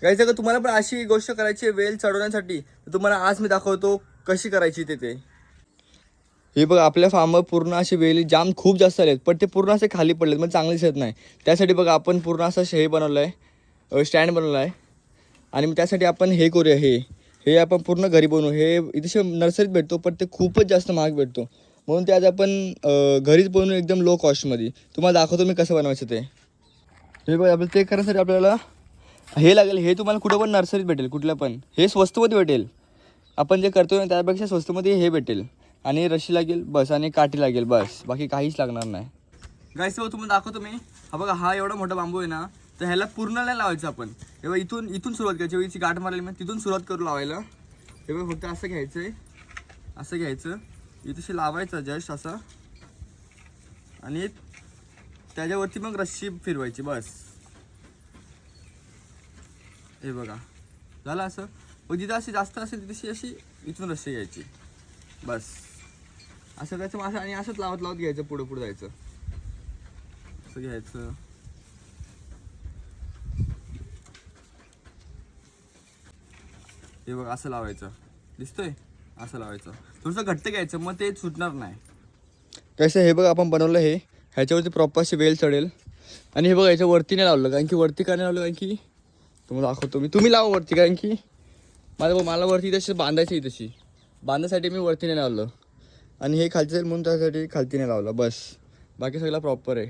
गाईस अगर तुम्हाला पण अशी गोष्ट करायची आहे वेल चढवण्यासाठी तर तुम्हाला आज मी दाखवतो कशी करायची ते. हे बघ आपल्या फार्मवर पूर्ण असे वेली जाम खूप जास्त आलेत, पण ते पूर्ण असे खाली पडलेत, मग चांगले दिसत नाही. त्यासाठी बघ आपण पूर्ण असं हे बनवलं आहे, स्टँड बनवलं आहे. आणि मग त्यासाठी आपण हे करूया, हे आपण पूर्ण घरी बनवू. हे इथे नर्सरीत भेटतो, पण ते खूपच जास्त महाग भेटतो. म्हणून ते आज आपण घरीच बनवू एकदम लो कॉस्टमध्ये. तुम्हाला दाखवतो मी कसं बनवायचं ते. हे बघ आपलं ते करण्यासाठी आपल्याला हे लागेल. हे तुम्हाला कुठं पण नर्सरीत भेटेल, कुठल्या पण. हे स्वस्तमध्ये भेटेल. आपण जे करतो ना त्यापेक्षा स्वस्तमध्ये हे भेटेल. आणि रशी लागेल बस, आणि काठी लागेल बस, बाकी काहीच लागणार नाही. गाईस तुम्हाला दाखवतो मी. हा बघा, हा एवढा मोठा बांबू आहे ना, तर ह्याला पूर्ण नाही लावायचं आपण. हे बघा इथून सुरुवात करायची. वेळीची गाठ मारली मी तिथून सुरुवात करू लावायला. हे बघा फक्त असं घ्यायचं आहे, असं घ्यायचं, इथेशी लावायचं जस्ट असं, आणि त्याच्यावरती मग रस्सी फिरवायची बस. हे बघा झालं असं. मग जिथं अशी जास्त असेल तिथेशी अशी इथून रस्सी घ्यायची बस. असं करायचं असं, आणि असंच लावत लावत घ्यायचं, पुढं पुढं जायचं. असं घ्यायचं, हे बघ असं लावायचं, दिसतोय असं लावायचं. थोडंसं घट्ट घ्यायचं, मग ते सुटणार नाही. कसं हे बघ आपण बनवलं, हे ह्याच्यावरती प्रॉपर अशी वेल चढेल. आणि हे बघा याच्या वरती नाही लावलं, कारण की वरती का नाही लावलं, कारण की तुम्हाला दाखवतो मी. तुम्ही लावा वरती, कारण की मला वरती तशी बांधायची आहे, तशी बांधायसाठी मी वरती नाही लावलं. आणि हे खालचं जाईल म्हणून त्यासाठी खालती नाही लावलं बस. बाकी सगळं प्रॉपर आहे.